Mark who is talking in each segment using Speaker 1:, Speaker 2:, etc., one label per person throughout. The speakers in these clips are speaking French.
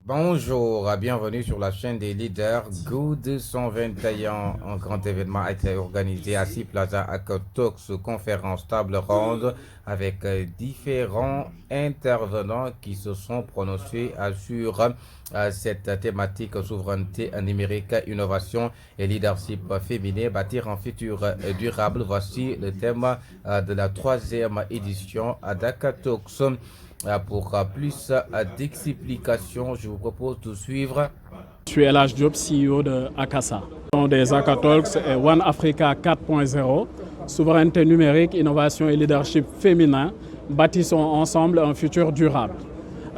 Speaker 1: Bonjour, bienvenue sur la chaîne des leaders. Go 221, un grand événement a été organisé à Plaza Akotox, conférence table ronde avec différents intervenants qui se sont prononcés sur cette thématique souveraineté numérique, innovation et leadership féminin, bâtir un futur durable. Voici le thème de la troisième édition à Dakatox. Pour plus d'explications, je vous propose de suivre.
Speaker 2: Je suis El Hadj Diop, CEO de Akasa. Des Akatalks et One Africa 4.0, souveraineté numérique, innovation et leadership féminin, bâtissons ensemble un futur durable.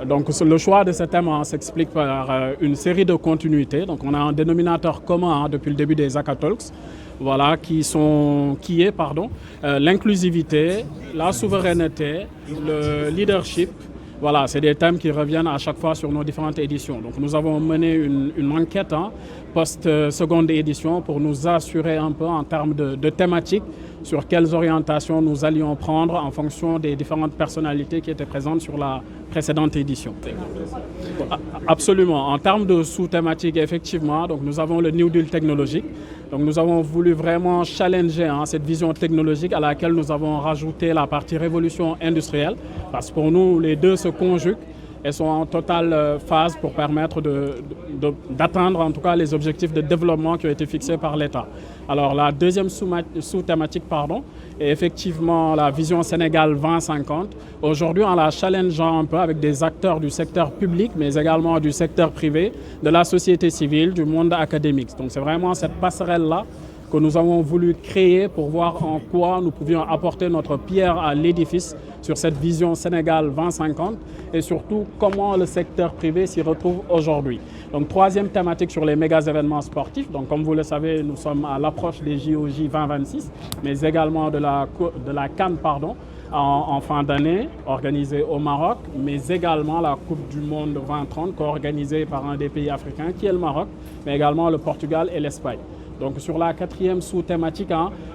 Speaker 2: Donc le choix de ce thème s'explique par une série de continuités. Donc on a un dénominateur commun depuis le début des Akatalks, voilà, qui est l'inclusivité, la souveraineté, le leadership. Voilà, c'est des thèmes qui reviennent à chaque fois sur nos différentes éditions. Donc nous avons mené une enquête post-seconde édition pour nous assurer un peu en termes de thématiques sur quelles orientations nous allions prendre en fonction des différentes personnalités qui étaient présentes sur la précédente édition. Absolument. En termes de sous-thématiques, effectivement, donc nous avons le New Deal technologique. Donc nous avons voulu vraiment challenger cette vision technologique à laquelle nous avons rajouté la partie révolution industrielle, parce que pour nous, les deux se conjuguent et sont en totale phase pour permettre d'atteindre en tout cas les objectifs de développement qui ont été fixés par l'État. Alors la deuxième sous-thématique est effectivement la vision Sénégal 2050. Aujourd'hui, en la challengeant un peu avec des acteurs du secteur public, mais également du secteur privé, de la société civile, du monde académique. Donc c'est vraiment cette passerelle-là que nous avons voulu créer pour voir en quoi nous pouvions apporter notre pierre à l'édifice sur cette vision Sénégal 2050 et surtout comment le secteur privé s'y retrouve aujourd'hui. Donc troisième thématique sur les méga événements sportifs. Donc comme vous le savez, nous sommes à l'approche des JOJ 2026, mais également de la CAN en fin d'année, organisée au Maroc, mais également la Coupe du Monde 2030, co-organisée par un des pays africains qui est le Maroc, mais également le Portugal et l'Espagne. Donc sur la quatrième sous-thématique,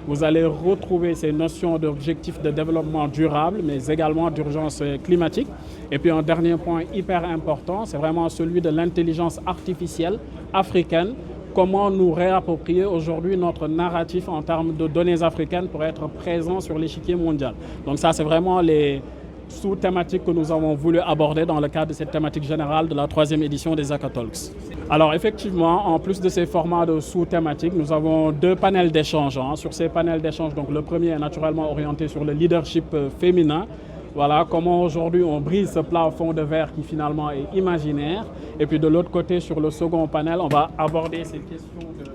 Speaker 2: vous allez retrouver ces notions d'objectifs de développement durable, mais également d'urgence climatique. Et puis un dernier point hyper important, c'est vraiment celui de l'intelligence artificielle africaine. Comment nous réapproprier aujourd'hui notre narratif en termes de données africaines pour être présents sur l'échiquier mondial. Donc ça, c'est vraiment les sous-thématiques que nous avons voulu aborder dans le cadre de cette thématique générale de la troisième édition des Akatalks. Alors effectivement, en plus de ces formats de sous-thématiques, nous avons deux panels d'échange. Sur ces panels d'échange, donc le premier est naturellement orienté sur le leadership féminin. Voilà comment aujourd'hui on brise ce plafond de verre qui finalement est imaginaire. Et puis de l'autre côté, sur le second panel, on va aborder ces questions de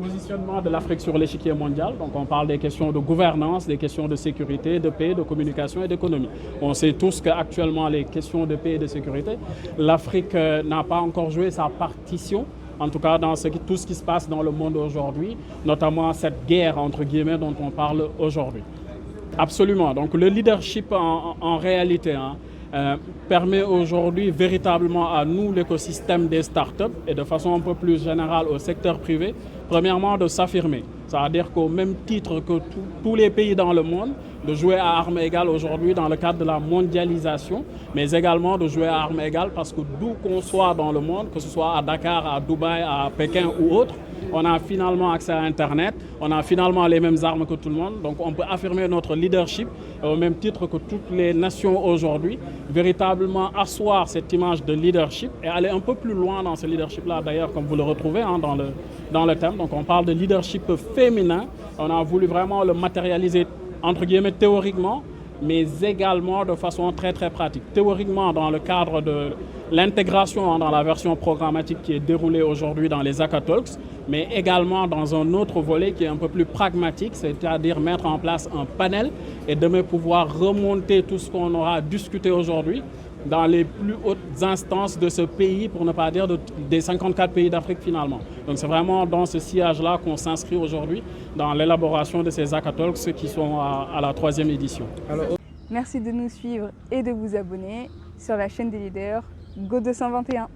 Speaker 2: positionnement de l'Afrique sur l'échiquier mondial. Donc on parle des questions de gouvernance, des questions de sécurité, de paix, de communication et d'économie. On sait tous qu'actuellement les questions de paix et de sécurité, l'Afrique n'a pas encore joué sa partition, en tout cas dans tout ce qui se passe dans le monde aujourd'hui, notamment cette guerre entre guillemets dont on parle aujourd'hui. Absolument. Donc le leadership en réalité permet aujourd'hui véritablement à nous, l'écosystème des startups et de façon un peu plus générale au secteur privé, premièrement de s'affirmer. C'est-à-dire qu'au même titre que tous les pays dans le monde, de jouer à armes égales aujourd'hui dans le cadre de la mondialisation, mais également de jouer à armes égales parce que d'où qu'on soit dans le monde, que ce soit à Dakar, à Dubaï, à Pékin ou autre, on a finalement accès à Internet, on a finalement les mêmes armes que tout le monde, donc on peut affirmer notre leadership au même titre que toutes les nations aujourd'hui, véritablement asseoir cette image de leadership et aller un peu plus loin dans ce leadership-là, d'ailleurs, comme vous le retrouvez dans le thème. Donc on parle de leadership féminin, on a voulu vraiment le matérialiser entre guillemets théoriquement, mais également de façon très très pratique. Théoriquement dans le cadre de l'intégration dans la version programmatique qui est déroulée aujourd'hui dans les Akatalks, mais également dans un autre volet qui est un peu plus pragmatique, c'est-à-dire mettre en place un panel et de pouvoir remonter tout ce qu'on aura discuté aujourd'hui dans les plus hautes instances de ce pays, pour ne pas dire des 54 pays d'Afrique finalement. Donc c'est vraiment dans ce sillage-là qu'on s'inscrit aujourd'hui dans l'élaboration de ces Akatalks qui sont à la troisième édition.
Speaker 3: Merci de nous suivre et de vous abonner sur la chaîne des leaders Go 221.